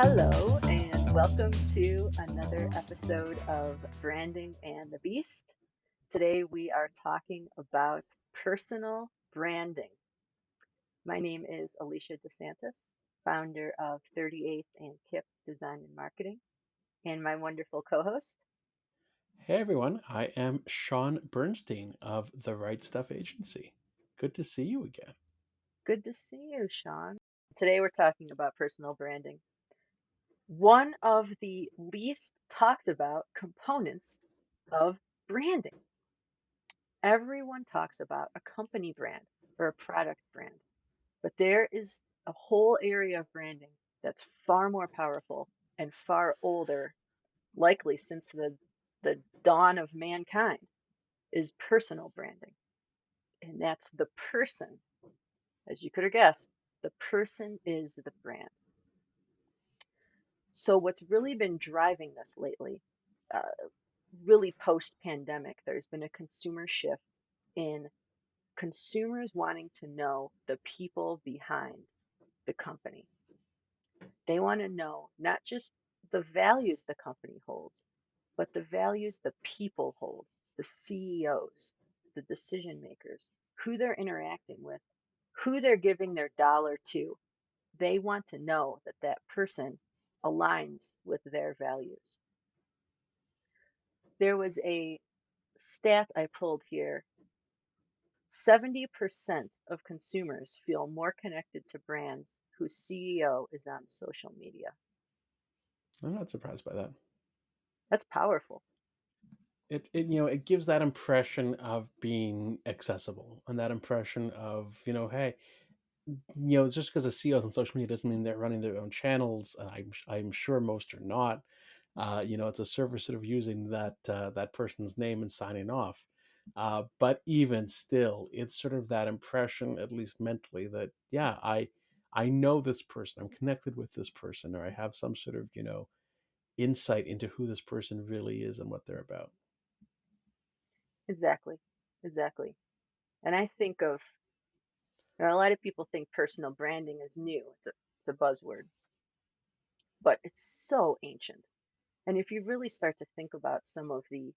Hello, and welcome to another episode of Branding and the Beast. Today we are talking about personal branding. My name is Alicia Disantis, founder of 38th and KIP Design and Marketing, and my wonderful co-host. Hey everyone, I am Shaun Bernstein of the Right Stuff Agency. Good to see you again. Good to see you, Shaun. Today we're talking about personal branding, one of the least talked about components of branding. Everyone talks about a company brand or a product brand, but there is a whole area of branding that's far more powerful and far older, likely since the dawn of mankind, is personal branding. And that's the person. As you could have guessed, the person is the brand. So what's really been driving this lately, uh, really post-pandemic, there's been a consumer shift in consumers wanting to know the people behind the company. They want to know not just the values the company holds, but the values the people hold, the CEOs, the decision makers, who they're interacting with, who they're giving their dollar to. They want to know that that person aligns with their values. There was a stat I pulled here. 70% of consumers feel more connected to brands whose CEO is on social media. I'm not surprised by that. That's powerful. It gives that impression of being accessible and that impression of, hey, just because a CEO is on social media doesn't mean they're running their own channels. I'm sure most are not. It's a service sort of using that person's name and signing off. But even still, it's sort of that impression, at least mentally, that yeah, I know this person, I'm connected with this person, or I have some sort of insight into who this person really is and what they're about. Exactly. Exactly. And I think of, a lot of people think personal branding is new. It's a buzzword, but it's so ancient. And if you really start to think about some of the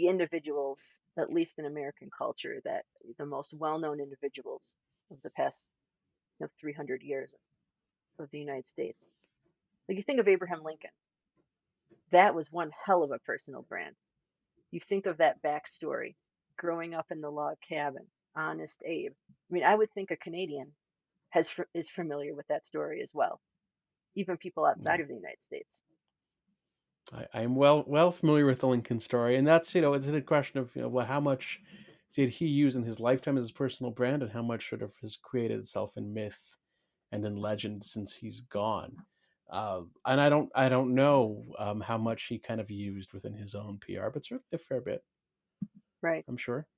individuals, at least in American culture, that the most well-known individuals of the past 300 years of the United States, like you think of Abraham Lincoln, that was one hell of a personal brand. You think of that backstory, growing up in the log cabin, Honest Abe. I mean, I would think a Canadian is familiar with that story as well, even people outside Yeah, of the United States. I'm well familiar with the Lincoln story, and that's it's a question of well, how much did he use in his lifetime as his personal brand, and how much sort of has created itself in myth and in legend since he's gone. And I don't know how much he kind of used within his own PR, but certainly a fair bit, Right. I'm sure.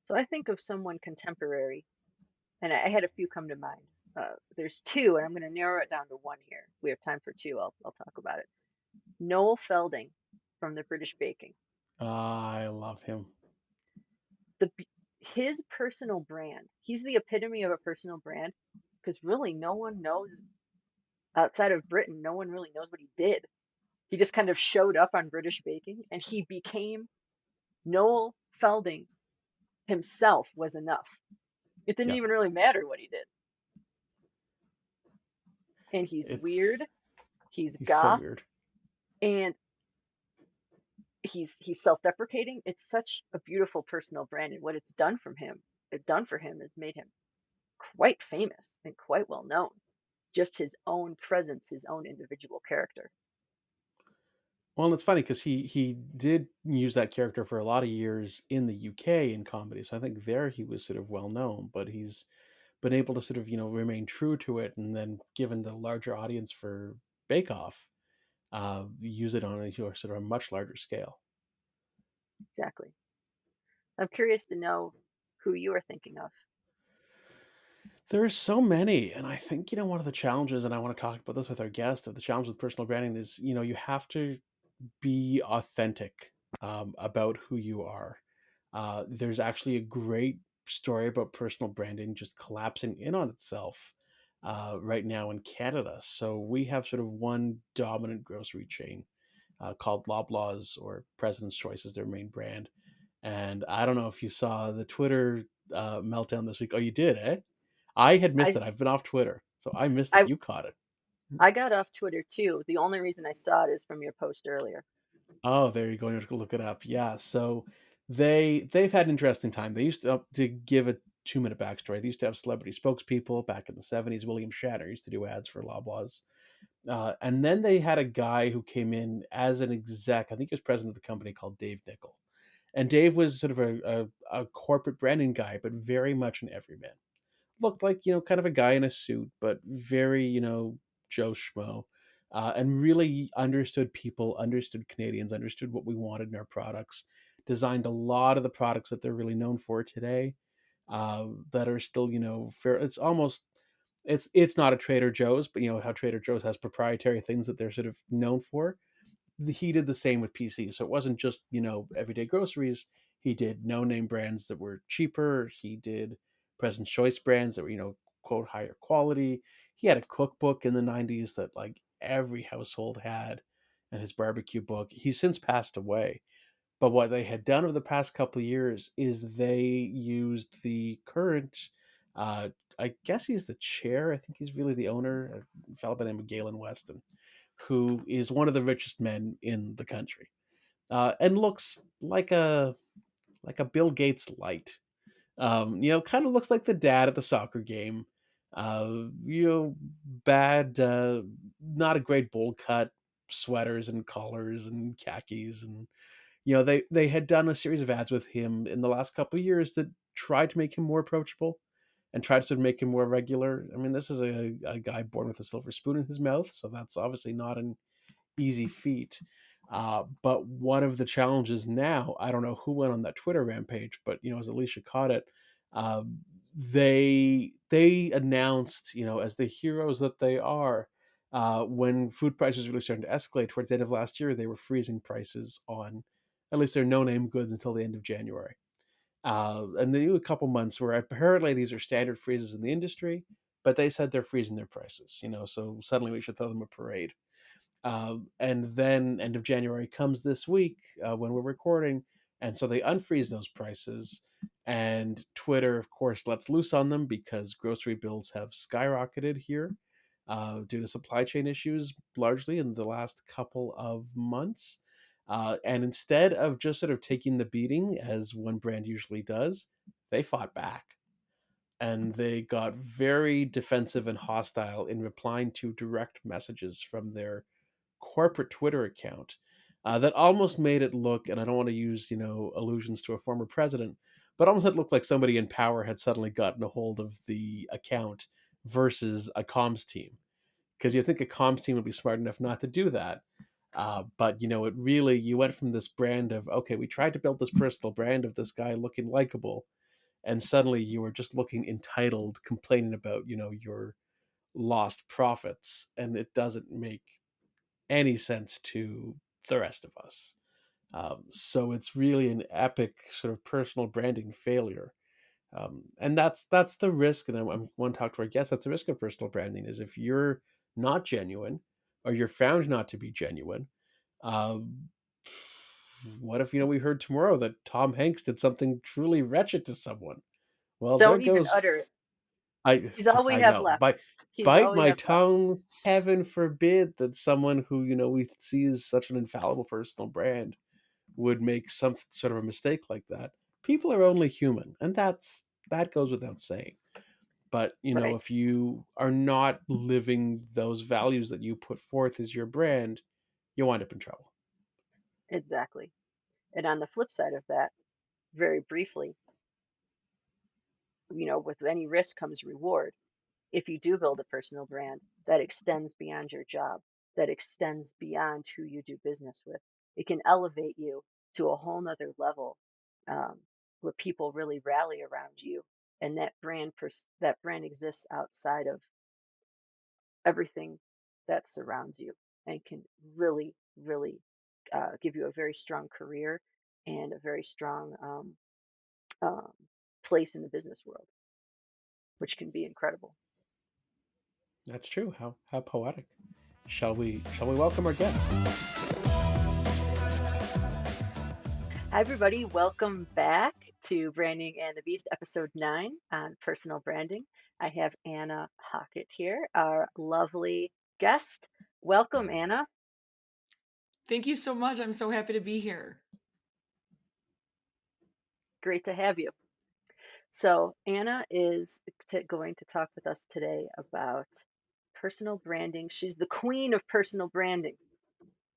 So I think of someone contemporary, and I had a few come to mind. There's two, and I'm going to narrow it down to one here. We have time for two. I'll talk about it. Noel Felding from the British Baking. I love him. The his personal brand. He's the epitome of a personal brand because really no one knows outside of Britain. No one really knows what he did. He just kind of showed up on British Baking, and he became Noel Felding himself was enough. It didn't Yeah, even really matter what he did. And he's weird, it's he's he's so goth, weird. and he's self-deprecating. It's such a beautiful personal brand, and what it done for him has made him quite famous and quite well known. Just his own presence, his own individual character. Well, and it's funny because he did use that character for a lot of years in the UK in comedy, so I think there he was sort of well known, but he's been able to sort of remain true to it, and then given the larger audience for Bake Off, use it on a sort of a much larger scale. Exactly. I'm curious to know who you are thinking of. There are so many, and I think one of the challenges, and I want to talk about this with our guest, of the challenge with personal branding is you have to be authentic about who you are. There's actually a great story about personal branding just collapsing in on itself right now in Canada. So we have sort of one dominant grocery chain called Loblaws, or President's Choice is their main brand. And I don't know if you saw the Twitter meltdown this week. Oh, you did, eh? I had missed I it. I've been off Twitter, so I missed it. I You caught it. I got off Twitter too. The only reason I saw it is from your post earlier. Oh, there you go. You have to look it up. Yeah. So they've had an interesting time. They used to give a 2 minute backstory. They used to have celebrity spokespeople back in the 70s. William Shatner used to do ads for Loblaws. And then they had a guy who came in as an exec. I think he was president of the company, called Dave Nickel. And Dave was sort of a corporate branding guy, but very much an everyman. Looked like, kind of a guy in a suit, but very, Joe Schmo. And really understood people, understood Canadians, understood what we wanted in our products, designed a lot of the products that they're really known for today, that are still, fair. It's almost, it's not a Trader Joe's, but how Trader Joe's has proprietary things that they're sort of known for. He did the same with PCs. So it wasn't just, everyday groceries. He did no name brands that were cheaper. He did President's Choice brands that were, quote, higher quality. He had a cookbook in the 90s that like every household had, and his barbecue book. He's since passed away. But what they had done over the past couple of years is they used the current, I guess he's the chair. I think he's really the owner, a fellow by the name of Galen Weston, who is one of the richest men in the country, and looks like a Bill Gates light. Kind of looks like the dad at the soccer game. Bad, not a great bowl cut, sweaters and collars and khakis, and they had done a series of ads with him in the last couple of years that tried to make him more approachable and tried to make him more regular. I mean, this is a guy born with a silver spoon in his mouth, so that's obviously not an easy feat. But one of the challenges now, I don't know who went on that Twitter rampage, but as Alicia caught it, um, they announced, as the heroes that they are, when food prices really started to escalate towards the end of last year, they were freezing prices on at least their no-name goods until the end of January. And they do a couple months where apparently these are standard freezes in the industry, but they said they're freezing their prices. So suddenly we should throw them a parade. And then end of January comes this week, when we're recording, and so they unfreeze those prices. And Twitter, of course, lets loose on them because grocery bills have skyrocketed here, due to supply chain issues, largely in the last couple of months. And instead of just sort of taking the beating, as one brand usually does, they fought back. And they got very defensive and hostile in replying to direct messages from their corporate Twitter account, that almost made it look, and I don't want to use, allusions to a former president, but almost it looked like somebody in power had suddenly gotten a hold of the account versus a comms team. Because you think a comms team would be smart enough not to do that. But it really, you went from this brand of, okay, we tried to build this personal brand of this guy looking likable, and suddenly you were just looking entitled, complaining about, your lost profits, and it doesn't make any sense to the rest of us. So it's really an epic sort of personal branding failure. And that's the risk. And I want to talk to our guests. That's the risk of personal branding, is if you're not genuine, or you're found not to be genuine. Um, what if, we heard tomorrow that Tom Hanks did something truly wretched to someone? Well, there Don't even goes, utter it. I He's all we I have know. left. He's Bite all we my have left. tongue. Heaven forbid that someone who, we see as such an infallible personal brand would make some sort of a mistake like that. People are only human, and that goes without saying. But Right. if you are not living those values that you put forth as your brand, you wind up in trouble. Exactly. And on the flip side of that, very briefly, with any risk comes reward. If you do build a personal brand that extends beyond your job, that extends beyond who you do business with, it can elevate you to a whole nother level, um, where people really rally around you, and that brand exists outside of everything that surrounds you, and can really, really give you a very strong career and a very strong um, place in the business world, which can be incredible. That's true. How poetic. Shall we welcome our guest? Hi, everybody. Welcome back to Branding and the Beast, episode 9 on personal branding. I have Anna Hockett here, our lovely guest. Welcome, Anna. Thank you so much. I'm so happy to be here. Great to have you. So, Anna is going to talk with us today about personal branding. She's the queen of personal branding,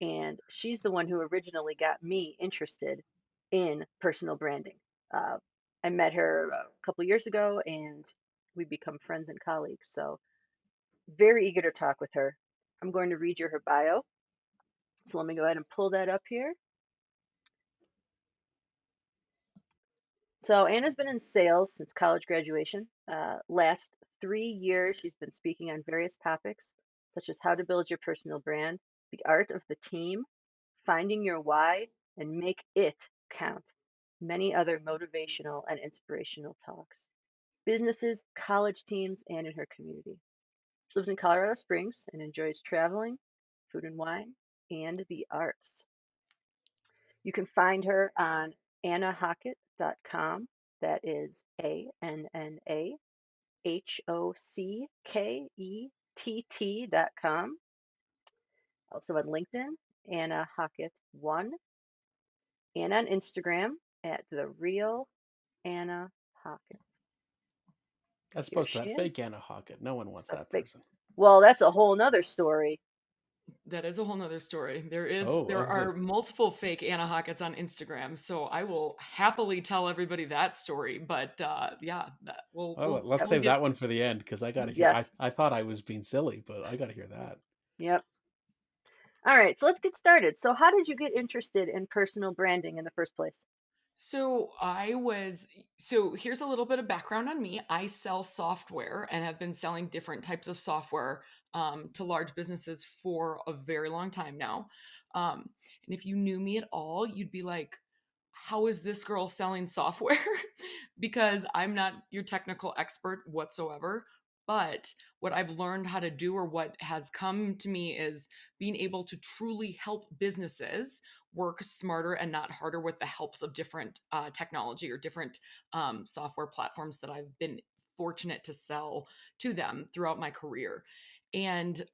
and she's the one who originally got me interested in personal branding. Uh, I met her a couple years ago, and we become friends and colleagues. So very eager to talk with her. I'm going to read you her bio. So let me go ahead and pull that up here. So Anna's been in sales since college graduation. Last 3 years, she's been speaking on various topics, such as how to build your personal brand, the art of the team, finding your why, and make it count. Many other motivational and inspirational talks. Businesses, college teams, and in her community. She lives in Colorado Springs and enjoys traveling, food and wine, and the arts. You can find her on annahockett.com. That is ANNAHOCKETT.com. Also on LinkedIn, Anna Hockett1, and on Instagram at the real Anna Hockett. As Here opposed to she that fake is. Anna Hockett. No one wants A that fake. person. Well, that's a whole nother story. That is a whole nother story. Oh, There is are it? multiple fake Anna Hockets on Instagram, so I will happily tell everybody that story. But yeah, Oh, let's That we save get. that one for the end because I got to hear. I Yes. I thought I was being silly, but I got to hear that. Yep. All right. So let's get started. So, how did you get interested in personal branding in the first place? So I was so here's a little bit of background on me. I sell software and have been selling different types of software to large businesses for a very long time now. And if you knew me at all, you'd be like, "How is this girl selling software?" Because I'm not your technical expert whatsoever. But what I've learned how to do, or what has come to me, is being able to truly help businesses work smarter and not harder with the helps of different technology or different software platforms that I've been fortunate to sell to them throughout my career. And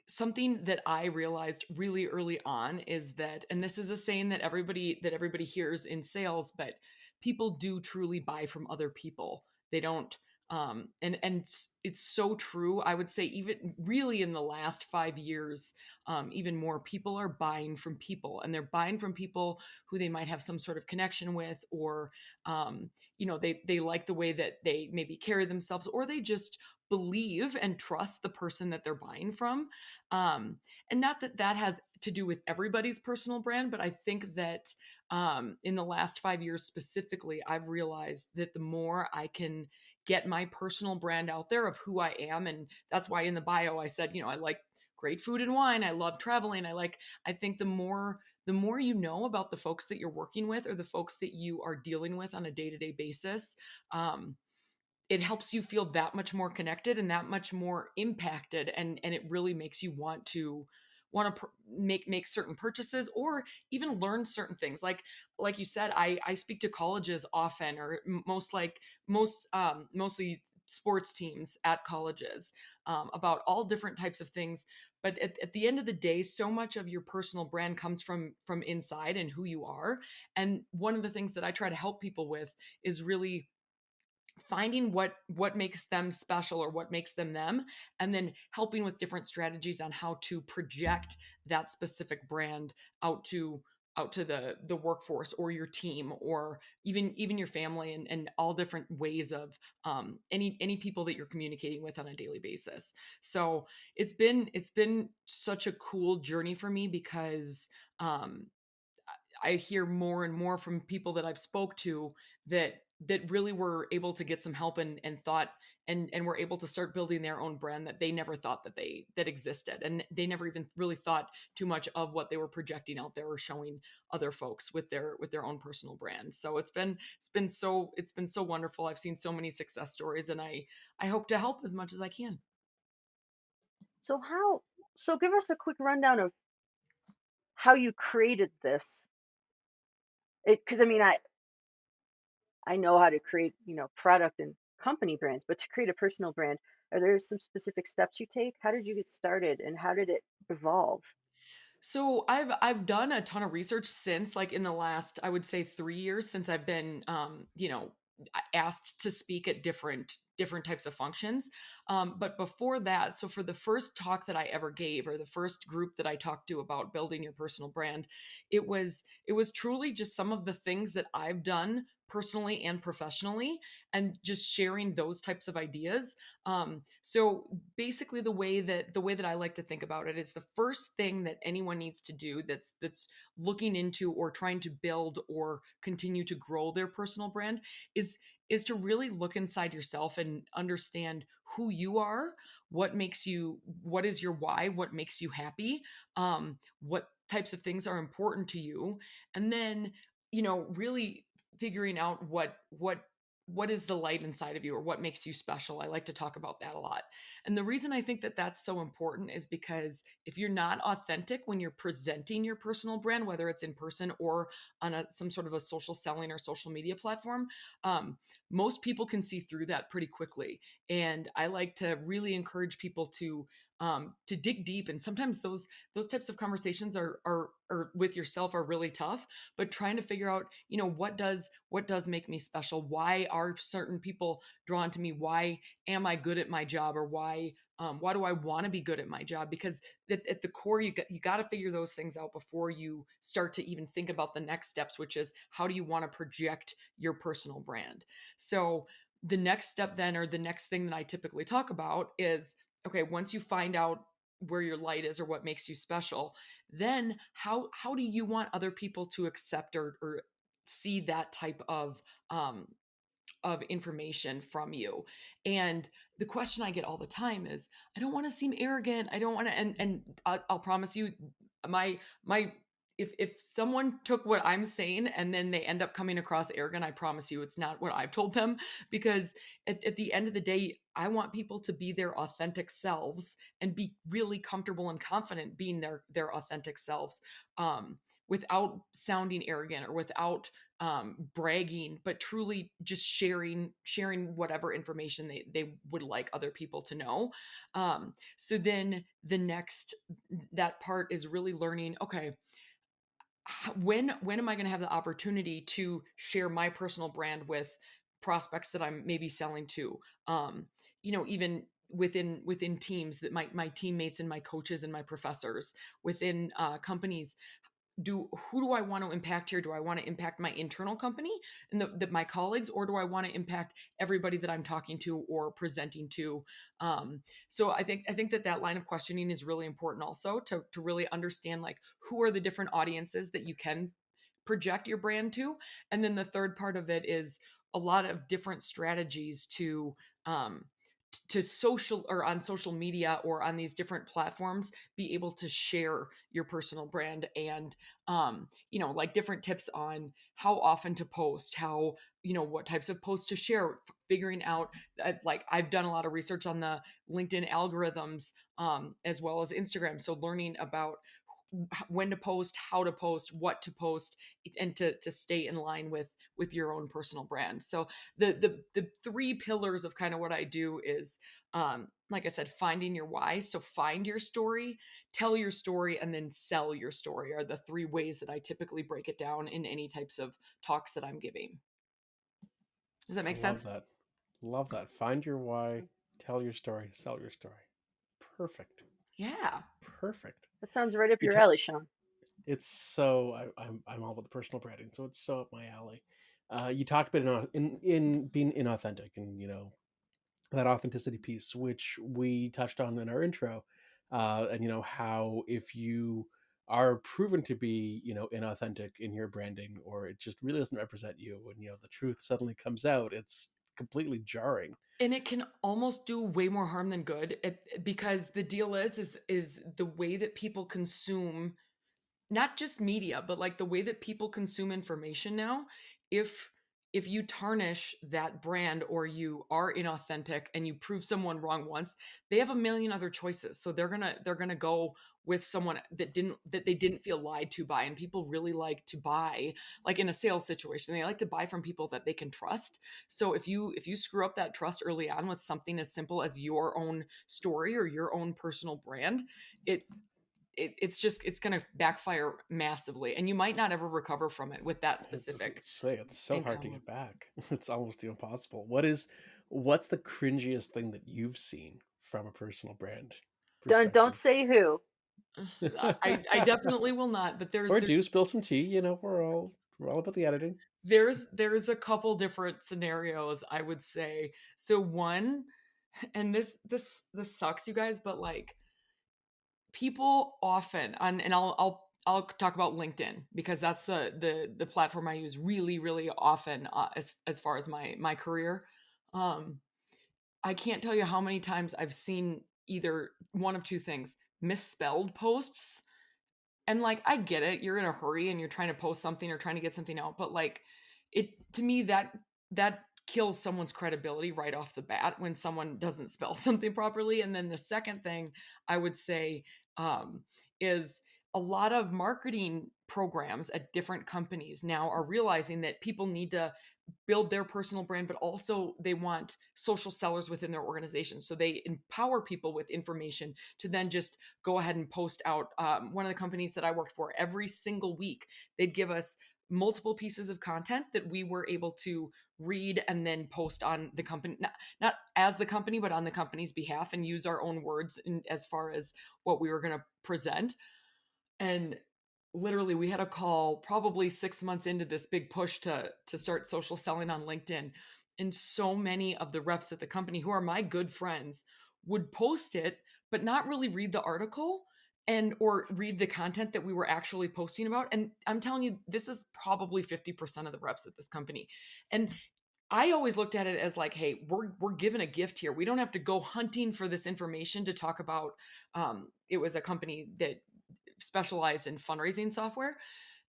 something that I realized really early on is that, and this is a saying that everybody hears in sales, but people do truly buy from other people. They don't and it's so true. I would say even really in the last 5 years, even more people are buying from people, and they're buying from people who they might have some sort of connection with, or they like the way that they maybe carry themselves, or they just believe and trust the person that they're buying from. um, and not that that has to do with everybody's personal brand, but I think that in the last 5 years specifically, I've realized that the more I can get my personal brand out there of who I am, and that's why in the bio I said, I like great food and wine, I love traveling, I think the more you know about the folks that you're working with, or the folks that you are dealing with on a day-to-day basis, um, it helps you feel that much more connected and that much more impacted, and it really makes you want to make certain purchases, or even learn certain things, like you said, I speak to colleges often, or mostly sports teams at colleges, about all different types of things. But at the end of the day, so much of your personal brand comes from inside and who you are. And one of the things that I try to help people with is really finding what makes them special, or what makes them, and then helping with different strategies on how to project that specific brand out to the workforce, or your team, or even your family, and all different ways of any people that you're communicating with on a daily basis. So it's been such a cool journey for me, because um I hear more and more from people that I've spoke to that really were able to get some help, and thought, and were able to start building their own brand that they never thought that existed, and they never even really thought too much of what they were projecting out there, or showing other folks with their own personal brand. So it's been so wonderful. I've seen so many success stories, and I hope to help as much as I can. So how, so give us a quick rundown of how you created this. Because I mean, I know how to create, product and company brands, but to create a personal brand, are there some specific steps you take? How did you get started and how did it evolve? So I've done a ton of research since, like, in the last, I would say, 3 years, since I've been asked to speak at different types of functions. But before that, so for the first talk that I ever gave, or the first group that I talked to about building your personal brand, it was truly just some of the things that I've done personally and professionally, and just sharing those types of ideas. So basically, the way that I like to think about it is, the first thing that anyone needs to do that's looking into or trying to build or continue to grow their personal brand is to really look inside yourself and understand who you are, what is your why, what makes you happy, what types of things are important to you, and then, really figuring out what is the light inside of you, or what makes you special. I like to talk about that a lot. And the reason I think that that's so important is because if you're not authentic when you're presenting your personal brand, whether it's in person or on some sort of a social selling or social media platform, um, most people can see through that pretty quickly. And I like to really encourage people to dig deep. And sometimes those types of conversations are with yourself are really tough, but trying to figure out, what does make me special? Why are certain people drawn to me? Why am I good at my job? Or why do I want to be good at my job? Because at the core, you got to figure those things out before you start to even think about the next steps, which is, how do you want to project your personal brand? So the next step then, or the next thing that I typically talk about is, okay, once you find out where your light is or what makes you special, then how do you want other people to accept or see that type of information from you? And the question I get all the time is, I don't want to seem arrogant. I don't want to, and I'll promise you, my if someone took what I'm saying and then they end up coming across arrogant, I promise you it's not what I've told them. Because at the end of the day, I want people to be their authentic selves and be really comfortable and confident being their authentic selves, without sounding arrogant, or without bragging, but truly just sharing whatever information they would like other people to know. So then the next, that part is really learning, okay, when am I going to have the opportunity to share my personal brand with prospects that I'm maybe selling to, even within teams, that my teammates and my coaches and my professors, within companies. Who do I want to impact here? Do I want to impact my internal company and my colleagues, or do I want to impact everybody that I'm talking to or presenting to? So I think that line of questioning is really important, also to really understand, like, who are the different audiences that you can project your brand to. And then the third part of it is a lot of different strategies um, to social, or on social media, or on these different platforms, be able to share your personal brand. And like, different tips on how often to post, how, what types of posts to share, figuring out, like, I've done a lot of research on the LinkedIn algorithms, as well as Instagram, so learning about when to post, how to post, what to post, and to stay in line with your own personal brand. So the three pillars of kind of what I do is, like I said, finding your why. So find your story, tell your story, and then sell your story, are the three ways that I typically break it down in any types of talks that I'm giving. Does that I make love sense? that. Love that. Find your why, tell your story, sell your story. Perfect. Yeah. Perfect. That sounds right up You your ta- alley, Shaun. it's so I'm all about the personal branding, so it's so up my alley. You talked about in being inauthentic, and that authenticity piece, which we touched on in our intro, and how if you are proven to be inauthentic in your branding, or it just really doesn't represent you, and the truth suddenly comes out, it's completely jarring. And it can almost do way more harm than good, because the deal is the way that people consume, not just media, but like the way that people consume information now. If if you tarnish that brand or you are inauthentic and you prove someone wrong once, they have a million other choices. So they're gonna go with someone that they didn't feel lied to by. And people really like to buy, like in a sales situation, they like to buy from people that they can trust. So if you screw up that trust early on with something as simple as your own story or your own personal brand, it it's going to backfire massively, and you might not ever recover from it with that It's just specific say it's so hard to encounter. get back. It's almost impossible. What's the cringiest thing that you've seen from a personal brand Don't perspective? say who. I definitely will not, but Or do spill some tea. We're all about the editing. there's a couple different scenarios, I would say. So one, and this sucks, you guys, but like, people often on, and I'll talk about LinkedIn because that's the platform I use really often, as far as my career. um I can't tell you how many times I've seen either one of two things: misspelled posts. And like, I get it, you're in a hurry and you're trying to post something or trying to get something out, but like, it, to me, that kills someone's credibility right off the bat when someone doesn't spell something properly. And then the second thing I would say, um, is a lot of marketing programs at different companies now are realizing that people need to build their personal brand, but also they want social sellers within their organization. So they empower people with information to then just go ahead and post out. One of the companies that I worked for, every single week, they'd give us multiple pieces of content that we were able to read and then post on the company, not as the company, but on the company's behalf, and use our own words as far as what we were going to present. And literally, we had a call probably 6 months into this big push to start social selling on LinkedIn, and so many of the reps at the company, who are my good friends, would post it but not really read the article and or read the content that we were actually posting about. And I'm telling you, this is probably 50% of the reps at this company. And I always looked at it as like, hey, we're given a gift here. We don't have to go hunting for this information to talk about. It was a company that specialized in fundraising software,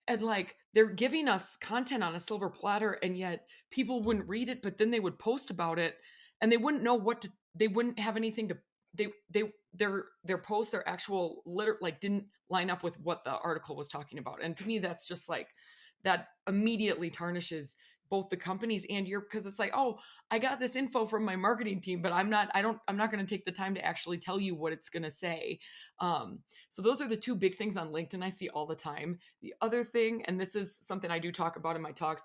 and like, they're giving us content on a silver platter, and yet people wouldn't read it, but then they would post about it, and they wouldn't know what to, they wouldn't have anything to, their post, their actual like, didn't line up with what the article was talking about. And to me, that's just like, that immediately tarnishes both the companies and your, because it's like, oh, I got this info from my marketing team, but I'm not going to take the time to actually tell you what it's going to say. So those are the two big things on LinkedIn I see all the time. The other thing, and this is something I do talk about in my talks,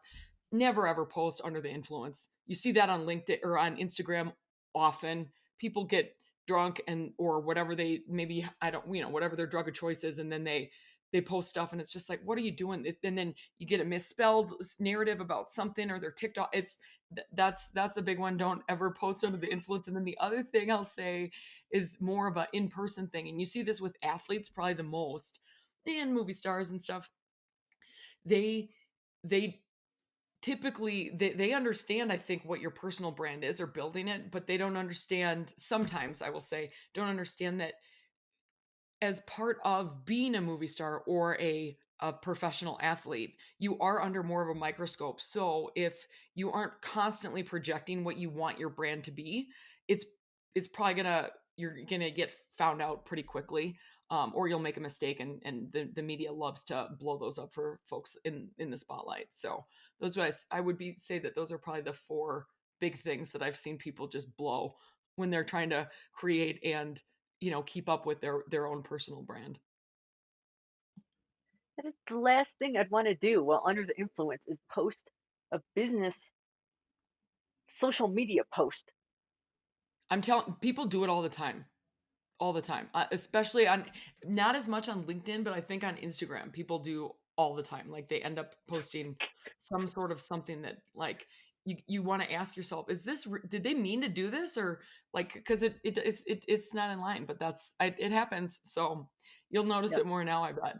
never ever post under the influence. You see that on LinkedIn or on Instagram often. People get drunk and or whatever, they maybe, I don't, whatever their drug of choice is, and then they post stuff, and it's just like, what are you doing? And then you get a misspelled narrative about something, or their TikTok. That's a big one. Don't ever post under the influence. And then the other thing I'll say is more of an in-person thing, and you see this with athletes probably the most, and movie stars and stuff. They they typically, they understand, I think, what your personal brand is, or building it, but they don't understand, sometimes I will say, don't understand that as part of being a movie star or a professional athlete, you are under more of a microscope. So if you aren't constantly projecting what you want your brand to be, it's it's probably gonna, you're gonna get found out pretty quickly, or you'll make a mistake, and the media loves to blow those up for folks in the spotlight. So those are, I would be say that those are probably the four big things that I've seen people just blow when they're trying to create and, keep up with their own personal brand. That is the last thing I'd want to do while under the influence is post a business social media post. I'm telling, people do it all the time, especially on, not as much on LinkedIn, but I think on Instagram people do all the time. Like, they end up posting some sort of something that, like, you want to ask yourself, is this did they mean to do this, or like, because it's not in line, but it happens. So you'll notice Yep. it more now, I bet.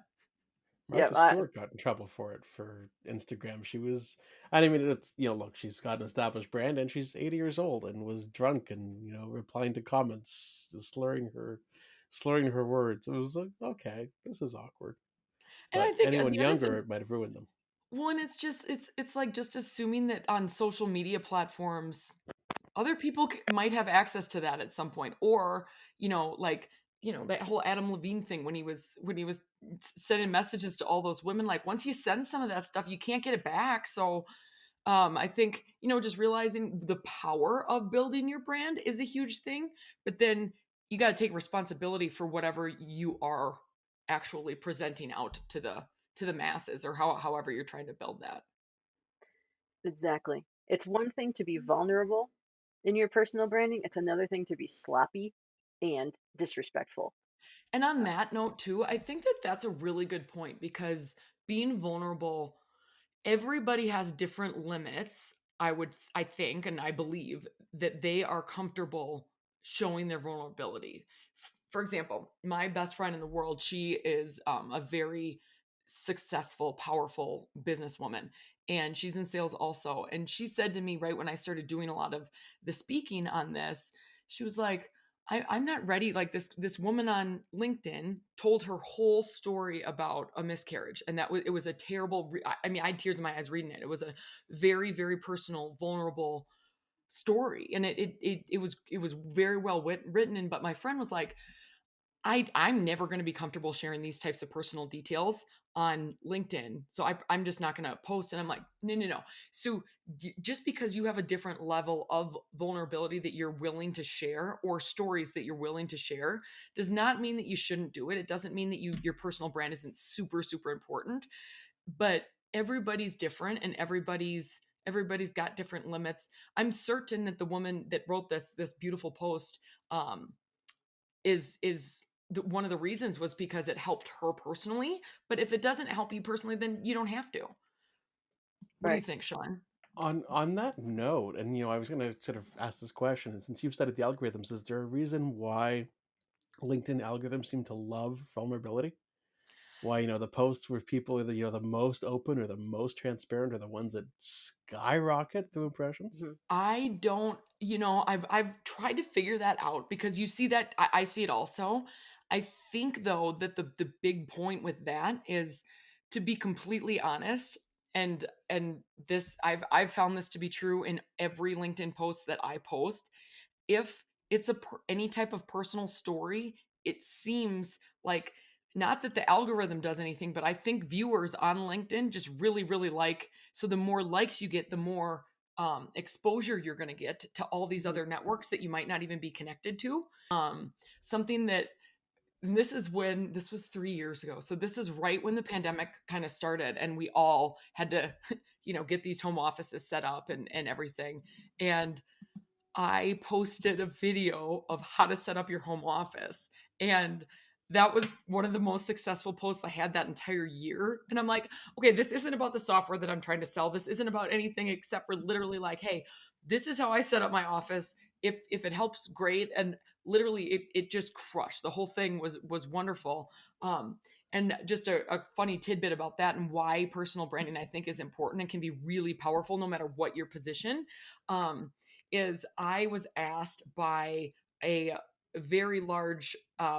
Yep. Martha Stewart got in trouble for it for Instagram. She was, I mean, it's, look, she's got an established brand and she's 80 years old and was drunk and, replying to comments, slurring her words. It was like, okay, this is awkward. And I But think anyone the other thing, younger, it might have ruined them. Well, and it's like just assuming that on social media platforms other people might have access to that at some point, or like that whole Adam Levine thing when he was sending messages to all those women, like once you send some of that stuff you can't get it back. So I think just realizing the power of building your brand is a huge thing, but then you got to take responsibility for whatever you are actually presenting out to the masses, or however you're trying to build that. Exactly. It's one thing to be vulnerable in your personal branding, it's another thing to be sloppy and disrespectful. And on Uh, that note too, I think that that's a really good point, because being vulnerable, everybody has different limits. I think and I believe that they are comfortable showing their vulnerability. For example, my best friend in the world, she is a very successful, powerful businesswoman, and she's in sales also. And she said to me right when I started doing a lot of the speaking on this, she was like, I'm not ready. Like this woman on LinkedIn told her whole story about a miscarriage, and it was a terrible. I mean, I had tears in my eyes reading it. It was a very very personal, vulnerable story, and it was very well written. And but my friend was like, I'm never going to be comfortable sharing these types of personal details on LinkedIn. So I'm just not going to post. And I'm like, no, no, no. So just because you have a different level of vulnerability that you're willing to share, or stories that you're willing to share, does not mean that you shouldn't do it. It doesn't mean that your personal brand isn't super, super important, but everybody's different, and everybody's got different limits. I'm certain that the woman that wrote this beautiful post, um, is one of the reasons was because it helped her personally. But if it doesn't help you personally, then you don't have to. What do you right. think, Sean? On that note, and I was going to sort of ask this question, and since you've studied the algorithms, is there a reason why LinkedIn algorithms seem to love vulnerability? Why the posts where people are the most open or the most transparent are the ones that skyrocket through impressions? Hmm. I don't, I've tried to figure that out, because you see that I see it also. I think though that the big point with that is to be completely honest, and this I've found this to be true in every LinkedIn post that I post. If it's any type of personal story, it seems like, not that the algorithm does anything, but I think viewers on LinkedIn just really, really like. So the more likes you get, the more exposure you're going to get to all these Hmm. other networks that you might not even be connected to. Something that, and this was 3 years ago. So this is right when the pandemic kind of started, and we all had to, get these home offices set up and everything. And I posted a video of how to set up your home office. And that was one of the most successful posts I had that entire year. And I'm like, okay, this isn't about the software that I'm trying to sell. This isn't about anything except for literally like, hey, this is how I set up my office. If it helps, great. And literally it just crushed. The whole thing was wonderful. And just a funny tidbit about that, and why personal branding I think is important and can be really powerful no matter what your position. Um, is I was asked by a very large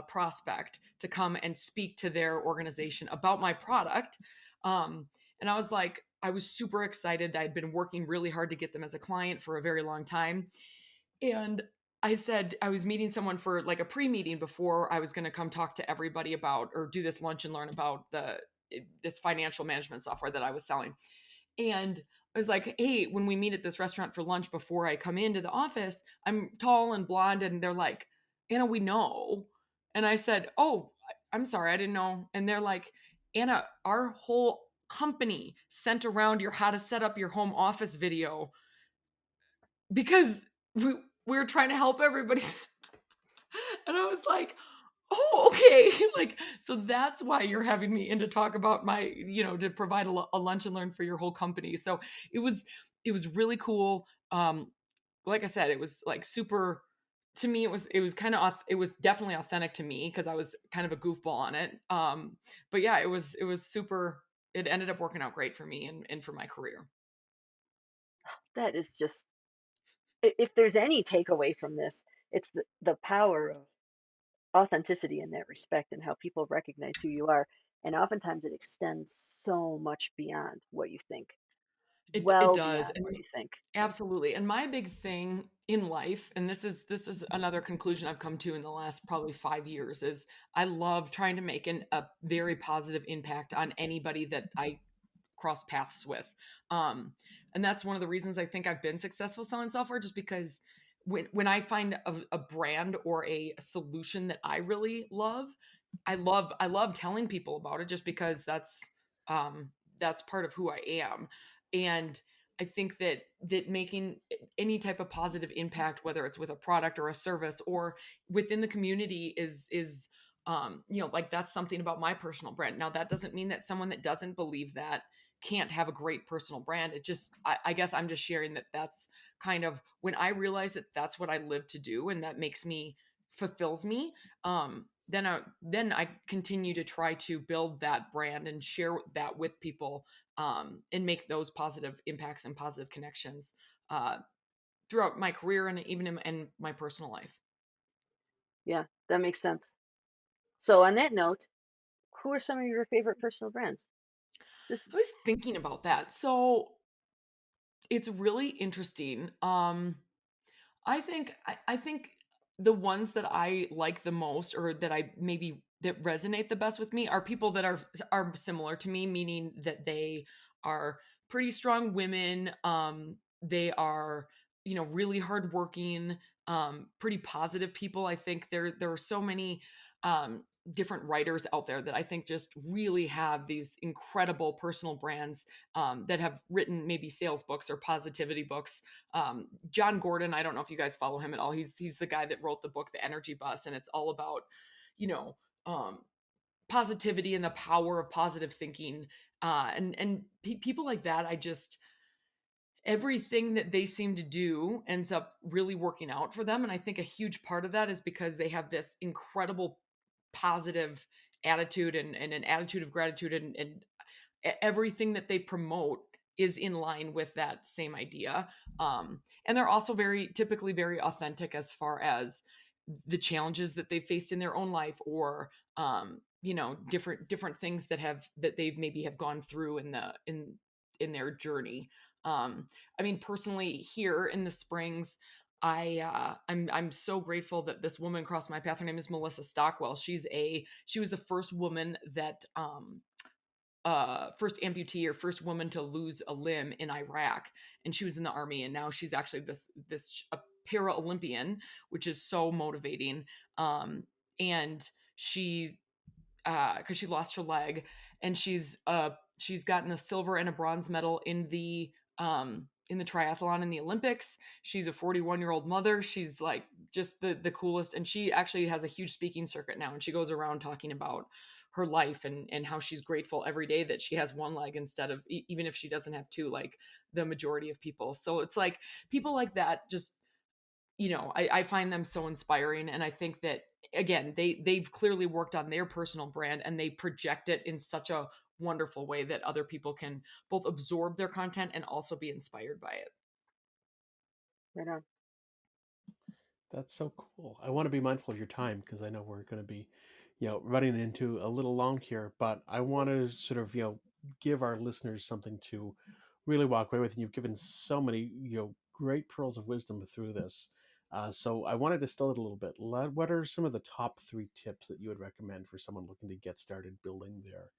prospect to come and speak to their organization about my product. And I was like, I was super excited. I'd been working really hard to get them as a client for a very long time. And I said I was meeting someone for like a pre-meeting before I was going to come talk to everybody about, or do this lunch and learn about this financial management software that I was selling. And I was like, hey, when we meet at this restaurant for lunch before I come into the office, I'm tall and blonde. And they're like, Anna, we know. And I said, oh, I'm sorry, I didn't know. And they're like, Anna, our whole company sent around your how to set up your home office video, because we were trying to help everybody. And I was like, oh, okay. Like, so that's why you're having me in to talk about my, to provide a lunch and learn for your whole company. So it was, it was really cool. Like I said, it was like super, to me, it was kind of, it was definitely authentic to me, because I was kind of a goofball on it. But yeah, it was super, it ended up working out great for me and for my career. That is just, if there's any takeaway from this, it's the power of authenticity in that respect and how people recognize who you are. And oftentimes it extends so much beyond what you think, It well does. beyond And what you think. absolutely. And my big thing in life, and this is another conclusion I've come to in the last probably 5 years, is I love trying to make a very positive impact on anybody that I cross paths with. Um, and that's one of the reasons I think I've been successful selling software, just because when I find a brand or a solution that I really love, I love telling people about it, just because um, that's part of who I am. And I think that making any type of positive impact, whether it's with a product or a service or within the community, is like, that's something about my personal brand. Now, that doesn't mean that someone that doesn't believe that can't have a great personal brand. It just, I guess I'm just sharing that that's kind of when I realize that that's what I live to do, and that makes me, fulfills me. Then I continue to try to build that brand and share that with people, and make those positive impacts and positive connections uh, throughout my career and even in my personal life. Yeah, that makes sense. So on that note, who are some of your favorite personal brands? This, I was thinking about that. So it's really interesting. I think the ones that I like the most, or that I maybe that resonate the best with me, are people that are similar to me, meaning that they are pretty strong women. They are, really hardworking, pretty positive people. I think there are so many um, different writers out there that I think just really have these incredible personal brands, that have written maybe sales books or positivity books. John Gordon, I don't know if you guys follow him at all. He's the guy that wrote the book The Energy Bus, and it's all about, you know, um, positivity and the power of positive thinking. And people like that, I just, everything that they seem to do ends up really working out for them. And I think a huge part of that is because they have this incredible positive attitude, and an attitude of gratitude, and everything that they promote is in line with that same idea. And they're also very typically very authentic as far as the challenges that they've faced in their own life, or different things that they've maybe have gone through in their journey. I mean, personally, here in the Springs, I'm so grateful that this woman crossed my path. Her name is Melissa Stockwell. She was the first woman that first amputee, or first woman to lose a limb in Iraq, and she was in the army, and now she's actually this a para Olympian, which is so motivating. And she because she lost her leg, and she's gotten a silver and a bronze medal in the triathlon in the Olympics. She's a 41-year-old mother. She's like just the coolest, and she actually has a huge speaking circuit now, and she goes around talking about her life, and how she's grateful every day that she has one leg instead of, even if she doesn't have two, like the majority of people. So it's like people like that, just, I find them so inspiring. And I think that, again, they've clearly worked on their personal brand, and they project it in such a wonderful way that other people can both absorb their content and also be inspired by it. right on. That's so cool. I want to be mindful of your time because I know we're going to be, running into a little long here, but I want to sort of, give our listeners something to really walk away with. And you've given so many, great pearls of wisdom through this. So I want to distill it a little bit. What are some of the top 3 tips that you would recommend for someone looking to get started building their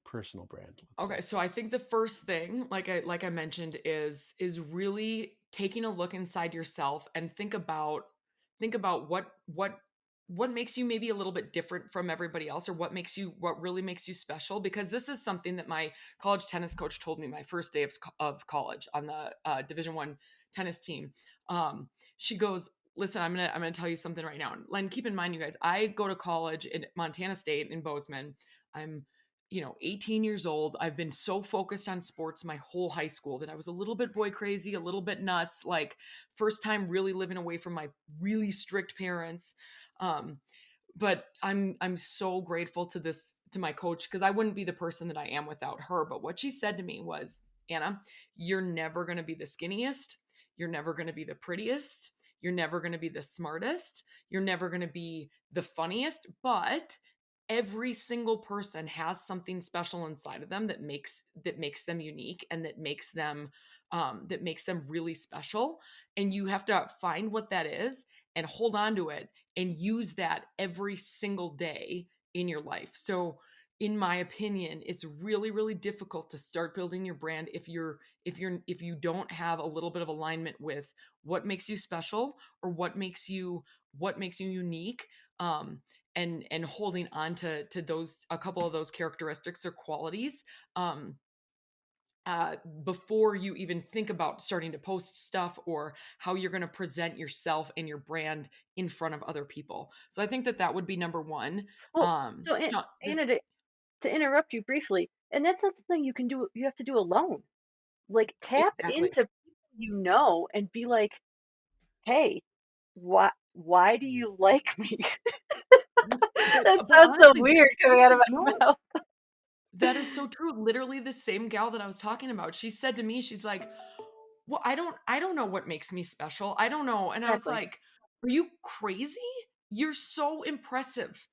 personal brand, let's Okay, say? so I think the first thing, like I mentioned, is really taking a look inside yourself and think about what makes you maybe a little bit different from everybody else, or what really makes you special. Because this is something that my college tennis coach told me my first day of college on the Division 1 tennis team. She goes, "Listen, I'm gonna tell you something right now, and keep in mind, you guys, I go to college in Montana State in Bozeman. I'm 18 years old. I've been so focused on sports my whole high school that I was a little bit boy crazy, a little bit nuts, like first time really living away from my really strict parents. Um, but I'm so grateful to my coach, because I wouldn't be the person that I am without her. But what she said to me was, Anna, you're never going to be the skinniest. You're never going to be the prettiest. You're never going to be the smartest. You're never going to be the funniest, but every single person has something special inside of them that makes them unique, and that makes them really special. And you have to find what that is and hold on to it and use that every single day in your life. So in my opinion, it's really, really difficult to start building your brand if you don't have a little bit of alignment with what makes you special, or what makes you unique. And holding on to those, a couple of those characteristics or qualities, um, before you even think about starting to post stuff, or how you're going to present yourself and your brand in front of other people. So I think that that would be number one. Well, so Sean, Anna, to interrupt you briefly, and that's not something you can do, you have to do alone. Like tap exactly. into people you know and be like, hey, why do you like me? That But sounds so honestly, weird coming out of my no, mouth. that is so true. Literally the same gal that I was talking about, she said to me, she's like, "Well, I don't know what makes me special. I don't know." And I was Exactly. like, "Are you crazy? You're so impressive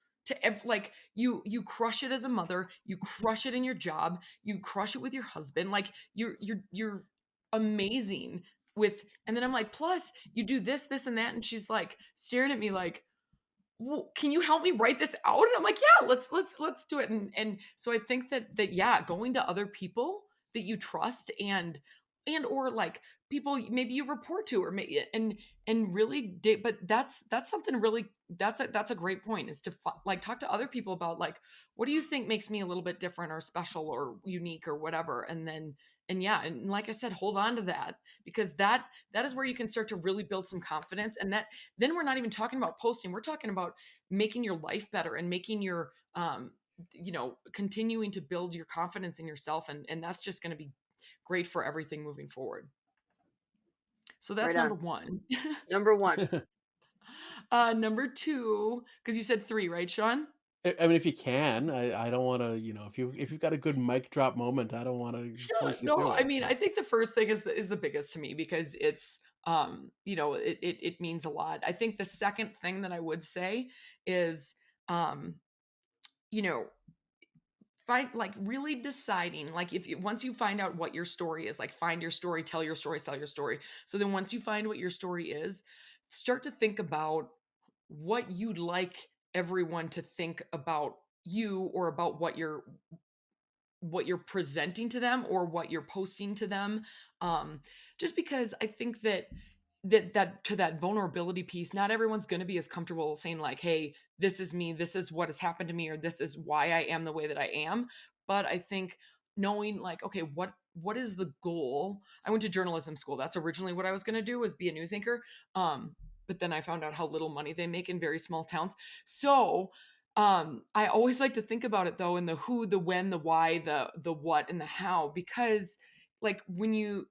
like you crush it as a mother, you crush it in your job, you crush it with your husband. Like you're amazing with." And then I'm like, "Plus, you do this, this and that." And she's like staring at me like, "Well, can you help me write this out?" And I'm like, "Yeah, let's do it." And so I think that yeah, going to other people that you trust, and or like people maybe you report to, or maybe and really but that's something really, that's a great point, is to like talk to other people about like, what do you think makes me a little bit different or special or unique or whatever. And then, and yeah, and like I said, hold on to that, because that is where you can start to really build some confidence. And that, then we're not even talking about posting, we're talking about making your life better and making your continuing to build your confidence in yourself. And that's just going to be great for everything moving forward. So that's Right number on. one. Number one. Number two, because you said three, right, Sean? I mean, if you can, I don't want to, if you've got a good mic drop moment, I don't want to Sure. force you No, through I it. mean, I think the first thing is the biggest to me, because it's it means a lot. I think the second thing that I would say is um, you know, find like really deciding, like if you, once you find out what your story is, like find your story, tell your story, sell your story. So then once you find what your story is, start to think about what you'd like everyone to think about you, or about what you're presenting to them, or what you're posting to them. um just because I think that to that vulnerability piece, not everyone's going to be as comfortable saying like, "Hey, this is me, this is what has happened to me, or this is why I am the way that I am." But I think knowing like, okay, what is the goal? I went to journalism school. That's originally what I was going to do, was be a news anchor. But then I found out how little money they make in very small towns. So I always like to think about it though, in the who, the when, the why, the what, and the how. Because like when you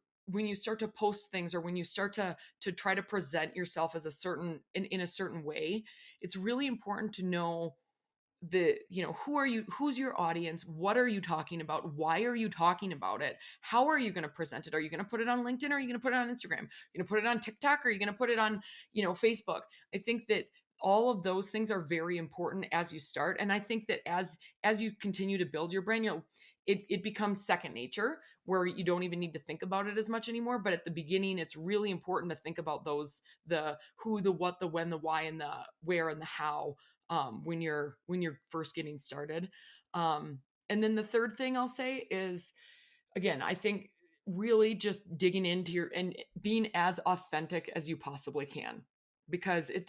start to post things, or when you start to try to present yourself as a certain in a certain way, it's really important to know the, who are you, who's your audience, what are you talking about, why are you talking about it, how are you going to present it, are you going to put it on LinkedIn, or are you going to put it on Instagram, you're going to put it on TikTok, or are you going to put it on Facebook. I think that all of those things are very important as you start. And I think that as you continue to build your brand, it becomes second nature, where you don't even need to think about it as much anymore. But at the beginning, it's really important to think about those, the who, the what, the when, the why, and the where, and the how, when you're first getting started. Um, and then the third thing I'll say is, again, I think really just digging into your and being as authentic as you possibly can, because it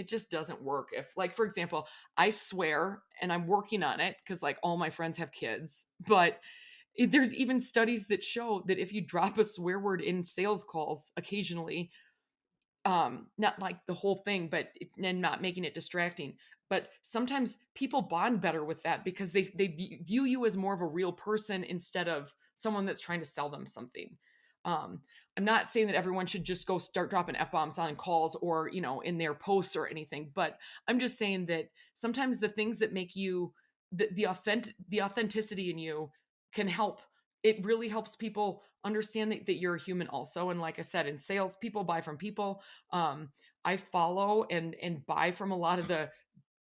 just doesn't work if, like, for example, I swear, and I'm working on it because like all my friends have kids, but there's even studies that show that if you drop a swear word in sales calls occasionally, not like the whole thing, but and not making it distracting, but sometimes people bond better with that, because they view you as more of a real person instead of someone that's trying to sell them something. um I'm not saying that everyone should just go start dropping f-bombs on calls, or in their posts or anything, but I'm just saying that sometimes the things that make you the authenticity in you can help. It really helps people understand that you're a human also. And like I said, in sales, people buy from people. um I follow and buy from a lot of the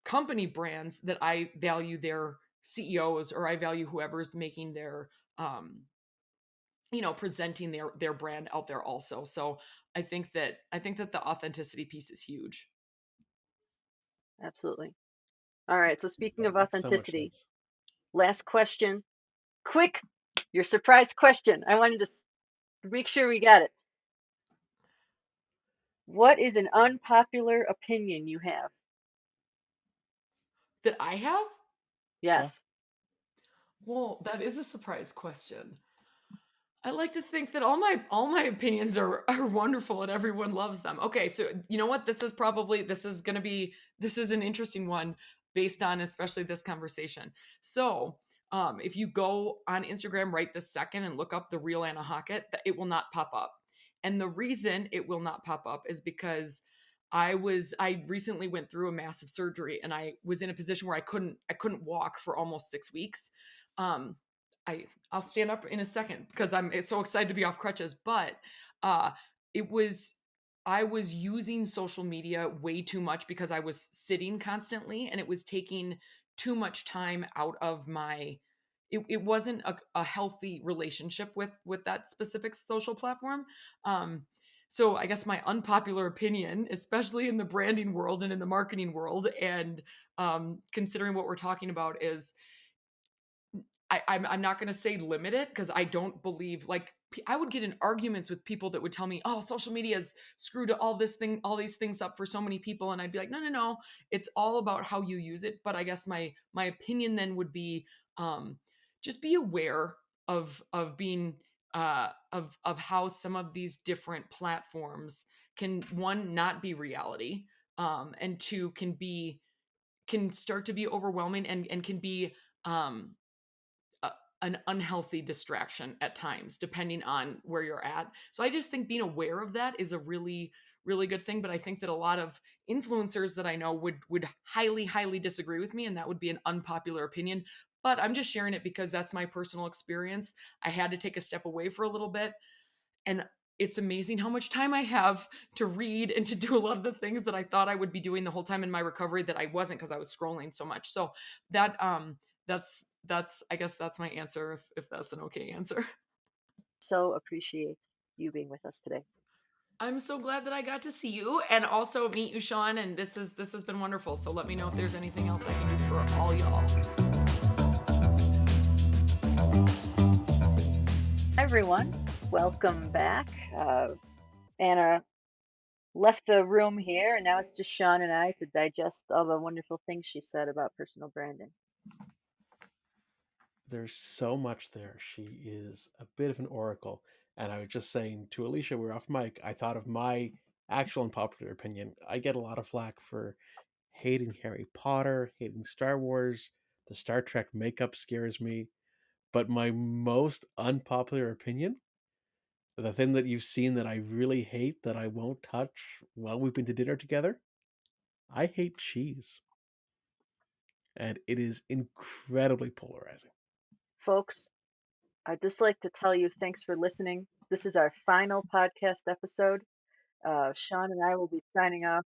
company brands that I value their CEOs, or I value whoever's making their presenting their brand out there also. So I think that the authenticity piece is huge. Absolutely. All right. So speaking That of makes so much authenticity, sense. last question. Quick, your surprise question. I wanted to make sure we got it. What is an unpopular opinion you have? That I have? Yeah. Yes. Well, that is a surprise question. I like to think that all my opinions are wonderful and everyone loves them. Okay, so you know what? This is an interesting one based on especially this conversation. So, if you go on Instagram right this second and look up the real Anna Hockett, it will not pop up. And the reason it will not pop up is because I recently went through a massive surgery, and I was in a position where I couldn't walk for almost 6 weeks. Um, I'll stand up in a second because I'm so excited to be off crutches. But uh, it was I was using social media way too much because I was sitting constantly, and it was taking too much time out of my. It wasn't a healthy relationship with that specific social platform. Um, so I guess my unpopular opinion, especially in the branding world and in the marketing world, and considering what we're talking about, is I'm not going to say limit it, because I don't believe, like, I would get in arguments with people that would tell me, oh, social media has screwed all these things up for so many people, and I'd be like, no, no, no, it's all about how you use it. But I guess my opinion then would be, um, just be aware of being of how some of these different platforms can, one, not be reality, and two, can start to be overwhelming, and can be um a, an unhealthy distraction at times, depending on where you're at. So I just think being aware of that is a really, really good thing. But I think that a lot of influencers that I know would highly, highly disagree with me, and that would be an unpopular opinion. But I'm just sharing it because that's my personal experience. I had to take a step away for a little bit, and it's amazing how much time I have to read and to do a lot of the things that I thought I would be doing the whole time in my recovery that I wasn't, because I was scrolling so much. So that that's I guess that's my answer, if that's an okay answer. So appreciate you being with us today. I'm so glad that I got to see you and also meet you, Shaun, and this has been wonderful. So let me know if there's anything else I can do for all y'all. Hi, everyone. Welcome back. Anna left the room here, and now it's just Shaun and I to digest all the wonderful things she said about personal branding. There's so much there. She is a bit of an oracle. And I was just saying to Alicia, we're off mic, I thought of my actual unpopular opinion. I get a lot of flack for hating Harry Potter, hating Star Wars. The Star Trek makeup scares me. But my most unpopular opinion, the thing that you've seen that I really hate, that I won't touch while we've been to dinner together, I hate cheese. And it is incredibly polarizing. Folks, I'd just like to tell you thanks for listening. This is our final podcast episode. Shaun and I will be signing off.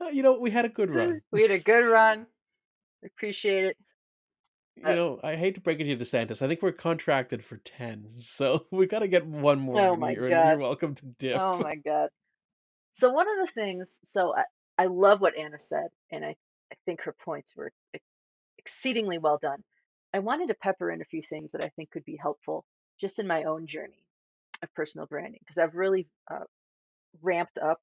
We had a good run. We had a good run. Appreciate it. Uh, I hate to break it to you, Disantis. I think we're contracted for 10, so we got to get one more oh in my here, and you're God. welcome to dip. Oh my God. So one of the things, I love what Anna said, and I think her points were exceedingly well done. I wanted to pepper in a few things that I think could be helpful just in my own journey of personal branding, because I've really ramped up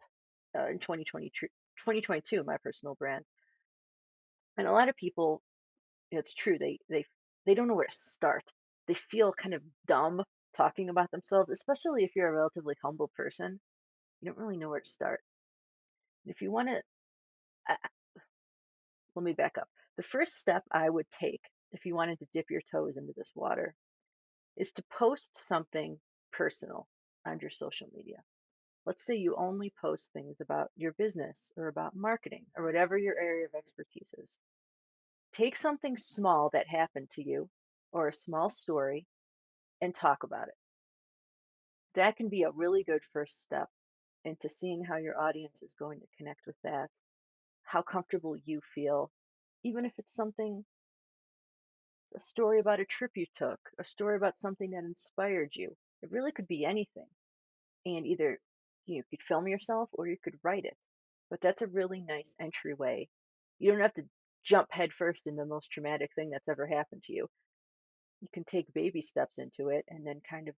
in 2022 my personal brand. And a lot of people, it's true, they don't know where to start. They feel kind of dumb talking about themselves, especially if you're a relatively humble person. You don't really know where to start. If you want to, let me back up. The first step I would take if you wanted to dip your toes into this water is to post something personal on your social media. Let's say you only post things about your business or about marketing or whatever your area of expertise is. Take something small that happened to you or a small story and talk about it. That can be a really good first step. into seeing how your audience is going to connect with that, how comfortable you feel, even if it's something, a story about a trip you took, a story about something that inspired you. It really could be anything. And either you could film yourself or you could write it. But that's a really nice entryway. You don't have to jump headfirst in the most traumatic thing that's ever happened to you. You can take baby steps into it and then kind of,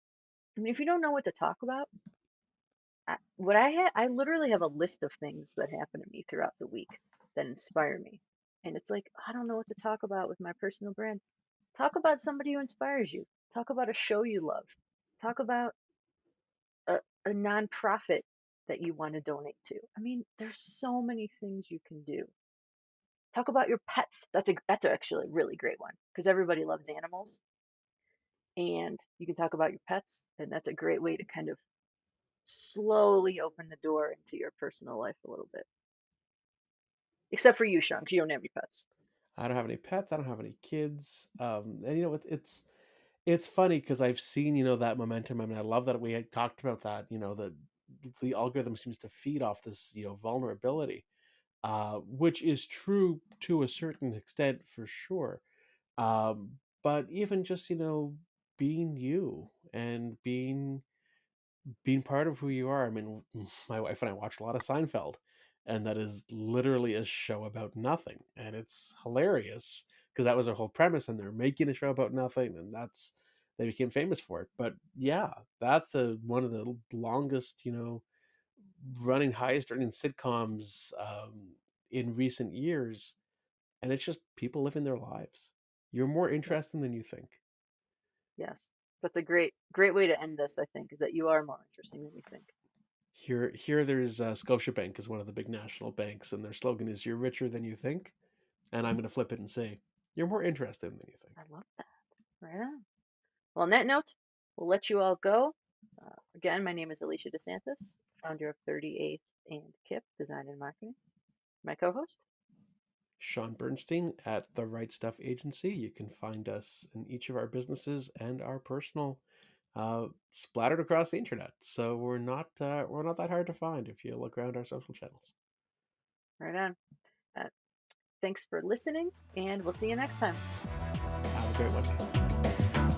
I mean, if you don't know what to talk about, I literally have a list of things that happen to me throughout the week that inspire me. And it's like, I don't know what to talk about with my personal brand. Talk about somebody who inspires you. Talk about a show you love. Talk about a, a nonprofit that you want to donate to. I mean, there's so many things you can do. Talk about your pets. That's actually a really great one because everybody loves animals, and you can talk about your pets, and that's a great way to kind of slowly open the door into your personal life a little bit. Except for you, Shaun, because you don't have any pets. I don't have any pets. I don't have any kids. And it's funny because I've seen that momentum. I mean, I love that we had talked about that. That the algorithm seems to feed off this vulnerability, which is true to a certain extent for sure. But even just being you and being part of who you are. I mean, my wife and I watch a lot of Seinfeld, and that is literally a show about nothing, and it's hilarious because that was their whole premise, and they're making a show about nothing, and they became famous for it. But yeah, that's one of the longest, running highest earning sitcoms in recent years, and it's just people living their lives. You're more Yeah. interesting than you think. Yes. That's a great way to end this, I think, is that you are more interesting than you think. Here, there's Scotiabank is one of the big national banks, and their slogan is "You're richer than you think." And I'm going to flip it and say, "You're more interesting than you think." I love that. Right on. Well, on that note, we'll let you all go. Again, my name is Alicia Disantis, founder of 38th and KIP Design and Marketing. My co-host. Shaun Bernstein at the Right Stuff Agency. You can find us in each of our businesses and our personal, splattered across the internet. So we're not that hard to find if you look around our social channels. Right on. Uh, Thanks for listening, and we'll see you next time. Have a great one.